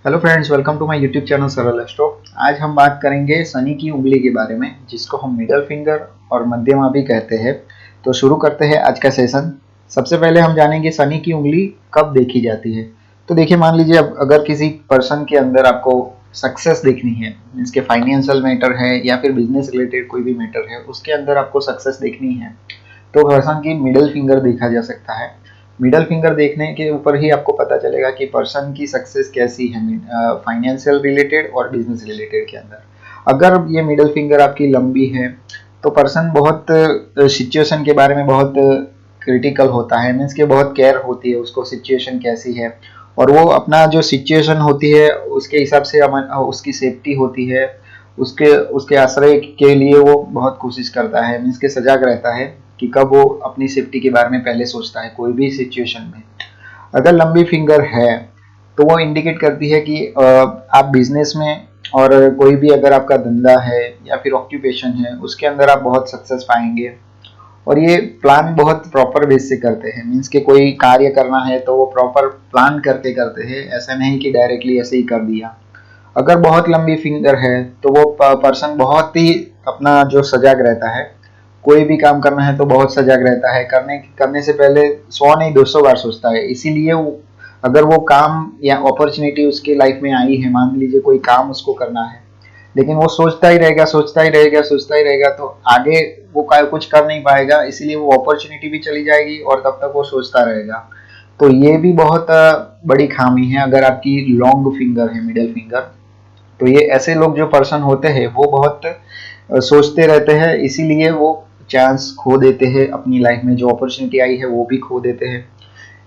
Hello friends, welcome to my YouTube channel Saral Astro. आज हम बात करेंगे शनि की उंगली के बारे में, जिसको हम मिडल फिंगर और मध्यमा भी कहते हैं। तो शुरू करते हैं आज का सेशन। सबसे पहले हम जानेंगे शनि की उंगली कब देखी जाती है। तो देखिए, मान लीजिए अब अगर किसी पर्सन के अंदर आपको सक्सेस देखनी है, मीन्स के फाइनेंशियल मैटर है या फिर बिजनेस रिलेटेड कोई भी मैटर है, उसके अंदर आपको सक्सेस देखनी है तो पर्सन की मिडल फिंगर देखा जा सकता है। मिडल फिंगर देखने के ऊपर ही आपको पता चलेगा कि पर्सन की सक्सेस कैसी है फाइनेंशियल रिलेटेड और बिजनेस रिलेटेड के अंदर। अगर ये मिडल फिंगर आपकी लंबी है तो पर्सन बहुत सिचुएशन के बारे में बहुत क्रिटिकल होता है, मीन्स के बहुत केयर होती है उसको सिचुएशन कैसी है, और वो अपना जो सिचुएशन होती है उसके हिसाब से उसकी सेफ्टी होती है, उसके उसके आश्रय के लिए वो बहुत कोशिश करता है, मीन्स के सजग रहता है कि कब वो अपनी सेफ्टी के बारे में पहले सोचता है कोई भी सिचुएशन में। अगर लंबी फिंगर है तो वो इंडिकेट करती है कि आप बिजनेस में और कोई भी अगर आपका धंधा है या फिर ऑक्यूपेशन है उसके अंदर आप बहुत सक्सेस पाएंगे। और ये प्लान बहुत प्रॉपर बेस से करते हैं, मीन्स के कोई कार्य करना है तो वो प्रॉपर प्लान करके करते हैं, ऐसा नहीं कि डायरेक्टली ऐसे ही कर दिया। अगर बहुत लंबी फिंगर है तो वो पर्सन बहुत ही अपना जो सजग रहता है, कोई भी काम करना है तो बहुत सजग रहता है, करने करने से पहले 100 नहीं 200 बार सोचता है। इसीलिए वो अगर वो काम या अपॉर्चुनिटी उसके लाइफ में आई है, मान लीजिए कोई काम उसको करना है, लेकिन वो सोचता ही रहेगा सोचता ही रहेगा सोचता ही रहेगा तो आगे वो कुछ कर नहीं पाएगा, इसीलिए वो अपॉर्चुनिटी भी चली जाएगी और तब तक वो सोचता रहेगा। तो ये भी बहुत बड़ी खामी है अगर आपकी लॉन्ग फिंगर है, मिडिल फिंगर। तो ये ऐसे लोग जो पर्सन होते हैं वो बहुत सोचते रहते हैं, इसीलिए वो चांस खो देते हैं, अपनी लाइफ में जो अपॉर्चुनिटी आई है वो भी खो देते हैं।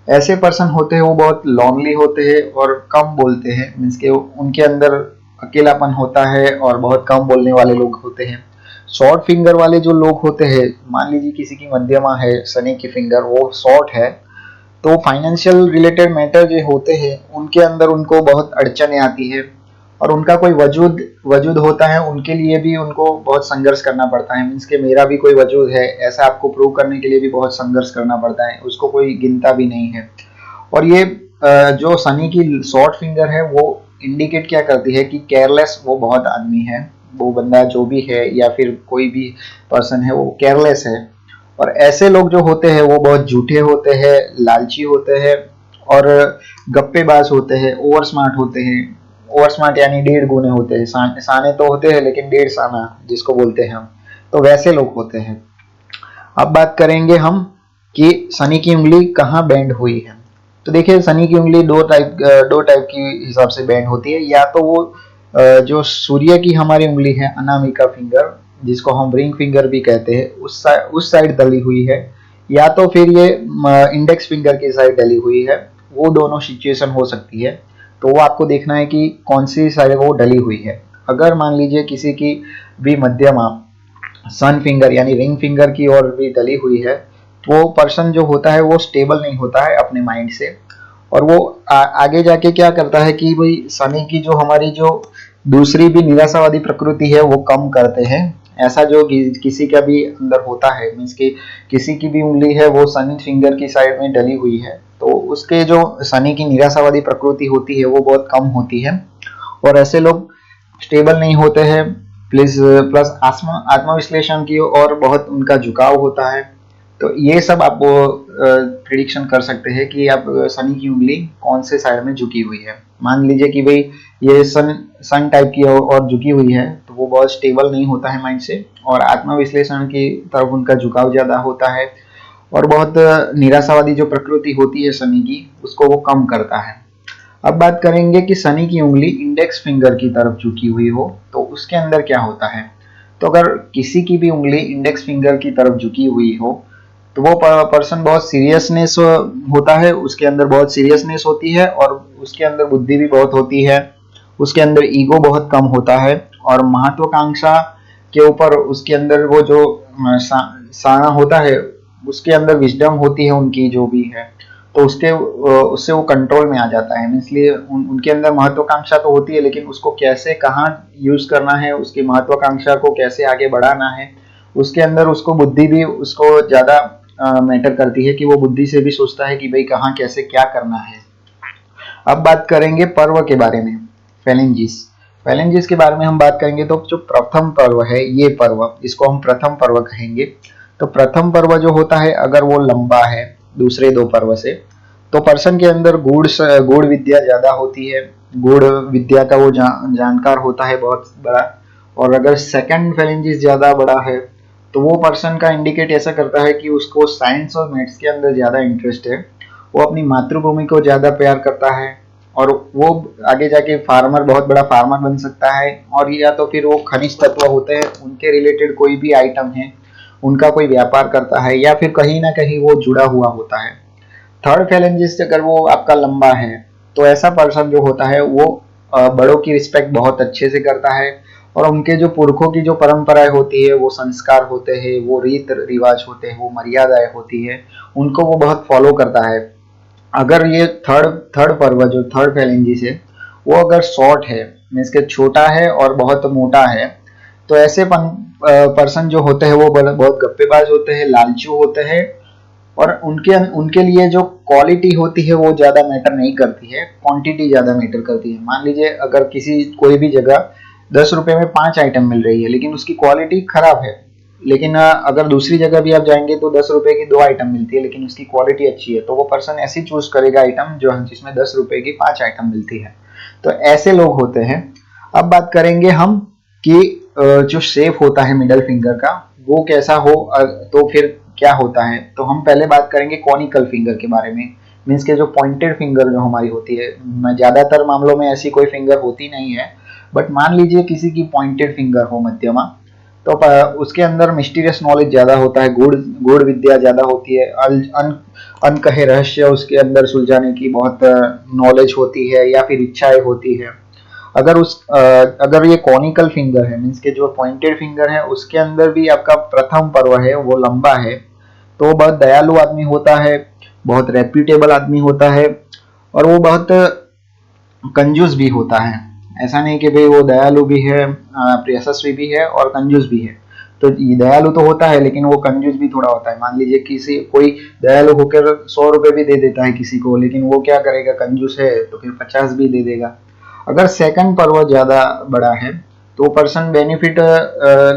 ऐसे पर्सन होते हैं वो बहुत लॉनली होते हैं और कम बोलते हैं, मीन्स के उनके अंदर अकेलापन होता है और बहुत कम बोलने वाले लोग होते हैं। शॉर्ट फिंगर वाले जो लोग होते हैं, मान लीजिए किसी की मध्यमा है, शनि की फिंगर वो शॉर्ट है, तो फाइनेंशियल रिलेटेड मैटर जो होते हैं उनके अंदर उनको बहुत अड़चने आती है और उनका कोई वजूद वजूद होता है, उनके लिए भी उनको बहुत संघर्ष करना पड़ता है, मीन्स के मेरा भी कोई वजूद है ऐसा आपको प्रूव करने के लिए भी बहुत संघर्ष करना पड़ता है, उसको कोई गिनता भी नहीं है। और ये जो शनि की शॉर्ट फिंगर है वो इंडिकेट क्या करती है कि केयरलेस वो बहुत आदमी है, वो बंदा जो भी है या फिर कोई भी पर्सन है वो केयरलेस है। और ऐसे लोग जो होते हैं वो बहुत झूठे होते हैं, लालची होते हैं और गप्पेबाज होते हैं, ओवर स्मार्ट होते हैं। ओवर स्मार्ट यानी 1.5 गुने होते हैं, साने तो होते हैं लेकिन 1.5 साना जिसको बोलते हैं हम, तो वैसे लोग होते हैं। अब बात करेंगे हम कि शनि की उंगली कहाँ बैंड हुई है। तो देखिए, शनि की उंगली दो टाइप की हिसाब से बैंड होती है। या तो वो जो सूर्य की हमारी उंगली है, अनामिका फिंगर, जिसको हम रिंग फिंगर भी कहते हैं, उस साइड डली हुई है, या तो फिर ये इंडेक्स फिंगर की साइड डली हुई है। वो दोनों सिचुएशन हो सकती है, तो वो आपको देखना है कि कौन सी साइड वो डली हुई है। अगर मान लीजिए किसी की भी मध्यमा सन फिंगर यानी रिंग फिंगर की ओर भी डली हुई है, तो वो पर्सन जो होता है वो स्टेबल नहीं होता है अपने माइंड से, और वो आगे जाके क्या करता है कि भाई शनि की जो हमारी जो दूसरी भी निराशावादी प्रकृति है वो कम करते हैं। ऐसा जो किसी का भी अंदर होता है, मीन्स कि किसी की भी उंगली है वो शनि फिंगर की साइड में डली हुई है, तो उसके जो शनि की निराशावादी प्रकृति होती है वो बहुत कम होती है और ऐसे लोग स्टेबल नहीं होते हैं। प्लस प्लस आत्मविश्लेषण की और बहुत उनका झुकाव होता है। तो ये सब आप प्रिडिक्शन कर सकते हैं कि आप शनि की उंगली कौन से साइड में झुकी हुई है। मान लीजिए कि भाई ये सन टाइप की और झुकी हुई है, तो वो बहुत स्टेबल नहीं होता है माइंड से, और आत्मविश्लेषण की तरफ उनका झुकाव ज्यादा होता है, और बहुत निराशावादी जो प्रकृति होती है शनि की उसको वो कम करता है। अब बात करेंगे कि शनि की उंगली इंडेक्स फिंगर की तरफ झुकी हुई हो तो उसके अंदर क्या होता है। तो अगर किसी की भी उंगली इंडेक्स फिंगर की तरफ झुकी हुई हो तो वो पर्सन बहुत सीरियसनेस होता है, उसके अंदर बहुत सीरियसनेस होती है और उसके अंदर बुद्धि भी बहुत होती है, उसके अंदर ईगो बहुत कम होता है, और महत्वाकांक्षा के ऊपर उसके अंदर वो जो साना होता है उसके अंदर विजडम होती है उनकी जो भी है, तो उससे वो कंट्रोल में आ जाता है। इसलिए उनके अंदर महत्वाकांक्षा तो होती है, लेकिन उसको कैसे कहाँ यूज करना है, उसकी महत्वाकांक्षा को कैसे आगे बढ़ाना है, उसके अंदर उसको बुद्धि भी उसको ज्यादा मैटर करती है कि वो बुद्धि से भी सोचता है कि भाई कहाँ कैसे क्या करना है। अब बात करेंगे पर्व के बारे में। फेलेंजिस। फेलेंजिस के बारे में हम बात करेंगे तो जो प्रथम पर्व है, ये पर्व इसको हम प्रथम पर्व कहेंगे। तो प्रथम पर्व जो होता है अगर वो लंबा है दूसरे दो पर्व से, तो पर्सन के अंदर गूढ़ विद्या ज्यादा होती है, गूढ़ विद्या का वो जानकार होता है बहुत बड़ा। और अगर सेकंड फेलेंजिस ज्यादा बड़ा है तो वो पर्सन का इंडिकेट ऐसा करता है कि उसको साइंस और मैथ्स के अंदर ज्यादा इंटरेस्ट है, वो अपनी मातृभूमि को ज्यादा प्यार करता है और वो आगे जाके फार्मर, बहुत बड़ा फार्मर बन सकता है। और या तो फिर वो खनिज तत्व होते हैं उनके रिलेटेड कोई भी आइटम है उनका कोई व्यापार करता है, या फिर कहीं ना कहीं वो जुड़ा हुआ होता है। थर्ड फेलेंजिस अगर वो आपका लंबा है तो ऐसा पर्सन जो होता है वो बड़ों की रिस्पेक्ट बहुत अच्छे से करता है, और उनके जो पुरखों की जो परंपराएं होती है, वो संस्कार होते हैं, वो रीत रिवाज होते हैं, वो मर्यादाएं होती है, उनको वो बहुत फॉलो करता है। अगर ये थर्ड थर्ड पर्व जो थर्ड फेलेंजिस है वो अगर शॉर्ट है, मीन्स के छोटा है और बहुत मोटा है, तो ऐसे पर्सन जो होते हैं वो बहुत गप्पेबाज होते हैं, लालचू होते हैं, और उनके उनके लिए जो क्वालिटी होती है वो ज्यादा मैटर नहीं करती है, क्वांटिटी ज्यादा मैटर करती है। मान लीजिए अगर किसी कोई भी जगह 10 रुपए में 5 आइटम मिल रही है लेकिन उसकी क्वालिटी खराब है, लेकिन अगर दूसरी जगह भी आप जाएंगे तो 10 रुपए की 2 आइटम मिलती है लेकिन उसकी क्वालिटी अच्छी है, तो वो पर्सन ऐसी चूज करेगा आइटम जो जिसमें 10 रुपए की 5 आइटम मिलती है। तो ऐसे लोग होते हैं। अब बात करेंगे हम कि जो शेप होता है मिडल फिंगर का वो कैसा हो, तो फिर क्या होता है। तो हम पहले बात करेंगे कॉनिकल फिंगर के बारे में, मीन्स के जो पॉइंटेड फिंगर जो हमारी होती है, ज्यादातर मामलों में ऐसी कोई फिंगर होती नहीं है, बट मान लीजिए किसी की पॉइंटेड फिंगर हो मध्यमा, तो उसके अंदर मिस्टीरियस नॉलेज ज्यादा होता है, गूढ़ गूढ़ विद्या ज्यादा होती है, अनकहे रहस्य उसके अंदर सुलझाने की बहुत नॉलेज होती है या फिर इच्छाएं होती है। अगर ये कॉनिकल फिंगर है, मीन्स के जो पॉइंटेड फिंगर है उसके अंदर भी आपका प्रथम पर्व है वो लंबा है, तो वो बहुत दयालु आदमी होता है, बहुत रेप्यूटेबल आदमी होता है, और वो बहुत कंजूस भी होता है। ऐसा नहीं कि भाई वो दयालु भी है, यशस्वी भी है और कंजूस भी है। तो ये दयालु तो होता है लेकिन वो कंजूस भी थोड़ा होता है। मान लीजिए किसी कोई दयालु होकर 100 रुपए भी दे देता है किसी को, लेकिन वो क्या करेगा, कंजूस है तो फिर 50 भी दे देगा। अगर सेकंड पर्व ज्यादा बड़ा है तो पर्सन बेनिफिट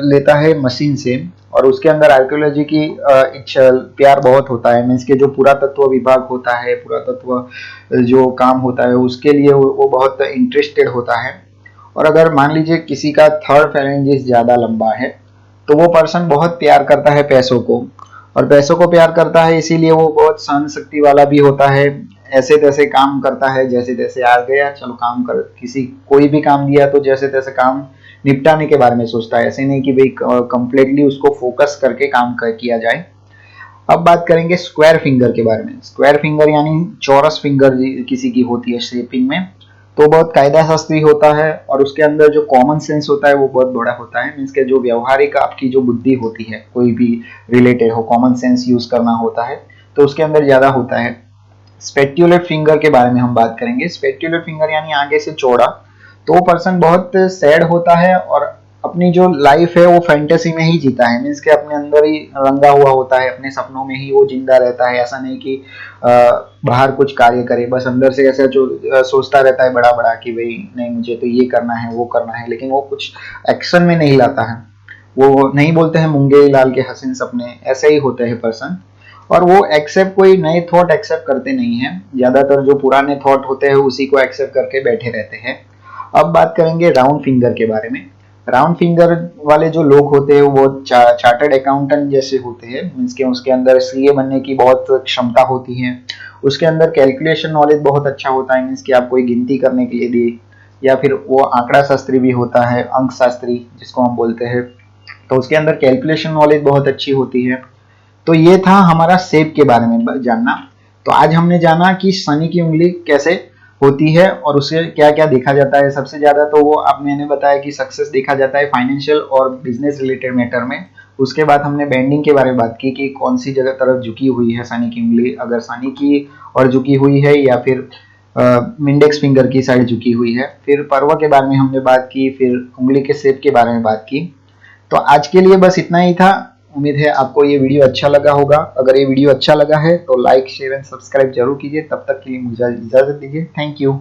लेता है मशीन से, और उसके अंदर आर्कियोलॉजी की इच्छा प्यार बहुत होता है, मीन्स के जो पुरातत्व विभाग होता है, पुरातत्व जो काम होता है उसके लिए वो बहुत इंटरेस्टेड होता है। और अगर मान लीजिए किसी का थर्ड फेरेंजिस ज्यादा लंबा है तो वो पर्सन बहुत प्यार करता है पैसों को, और पैसों को प्यार करता है इसीलिए वो बहुत सहन शक्ति वाला भी होता है, ऐसे तैसे काम करता है, जैसे तैसे आ गया चलो काम कर, किसी कोई भी काम दिया तो जैसे तैसे काम निपटाने के बारे में सोचता है, ऐसे नहीं कि भाई कंप्लीटली उसको फोकस करके काम किया जाए। अब बात करेंगे स्क्वायर फिंगर के बारे में। स्क्वायर फिंगर यानी चौरस फिंगर किसी की होती है शेपिंग में, तो बहुत कायदा शास्त्री होता है, और उसके अंदर जो कॉमन सेंस होता है वो बहुत बड़ा होता है, मीन्स के जो व्यवहारिक आपकी जो बुद्धि होती है कोई भी रिलेटेड हो, कॉमन सेंस यूज करना होता है तो उसके अंदर ज्यादा होता है। स्पेट्यूलेट फिंगर के बारे में हम बात करेंगे। स्पेट्यूलेट फिंगर यानी आगे से चौड़ा, तो वो पर्सन बहुत सैड होता है और अपनी जो लाइफ है वो फैंटेसी में ही जीता है, मीन्स के अपने अंदर ही रंगा हुआ होता है, अपने सपनों में ही वो जिंदा रहता है। ऐसा नहीं कि बाहर कुछ कार्य करे, बस अंदर से ऐसा जो सोचता रहता है बड़ा बड़ा कि भाई नहीं मुझे तो ये करना है वो करना है, लेकिन वो कुछ एक्शन में नहीं लाता है। वो नहीं बोलते हैं मूंगे लाल के हसीन सपने, ऐसे ही होते हैं पर्सन। और वो एक्सेप्ट कोई नए थॉट एक्सेप्ट करते नहीं है, ज्यादातर जो पुराने थॉट होते हैं उसी को एक्सेप्ट करके बैठे रहते हैं। अब बात करेंगे राउंड फिंगर के बारे में। राउंड फिंगर वाले जो लोग होते हैं वो चार्टर्ड अकाउंटेंट जैसे होते हैं, मीन्स के उसके अंदर सीए बनने की बहुत क्षमता होती है, उसके अंदर कैलकुलेशन नॉलेज बहुत अच्छा होता है, मीन्स कि आप कोई गिनती करने के लिए दी, या फिर वो आंकड़ा शास्त्री भी होता है, अंक शास्त्री जिसको हम बोलते हैं, तो उसके अंदर कैलकुलेशन नॉलेज बहुत अच्छी होती है। तो ये था हमारा शेप के बारे में जानना। तो आज हमने जाना कि शनि की उंगली कैसे होती है और उसे क्या क्या देखा जाता है। सबसे ज्यादा तो वो अब मैंने बताया कि सक्सेस देखा जाता है फाइनेंशियल और बिजनेस रिलेटेड मैटर में। उसके बाद हमने बेंडिंग के बारे में बात की कि कौन सी जगह तरफ झुकी हुई है शनि की उंगली, अगर शनि की और झुकी हुई है या फिर इंडेक्स फिंगर की साइड झुकी हुई है। फिर पर्व के बारे में हमने बात की, फिर उंगली के शेप के बारे में बात की। तो आज के लिए बस इतना ही था। उम्मीद है आपको ये वीडियो अच्छा लगा होगा। अगर ये वीडियो अच्छा लगा है तो लाइक शेयर एंड सब्सक्राइब जरूर कीजिए। तब तक के लिए मुझे इजाजत दीजिए। Thank you.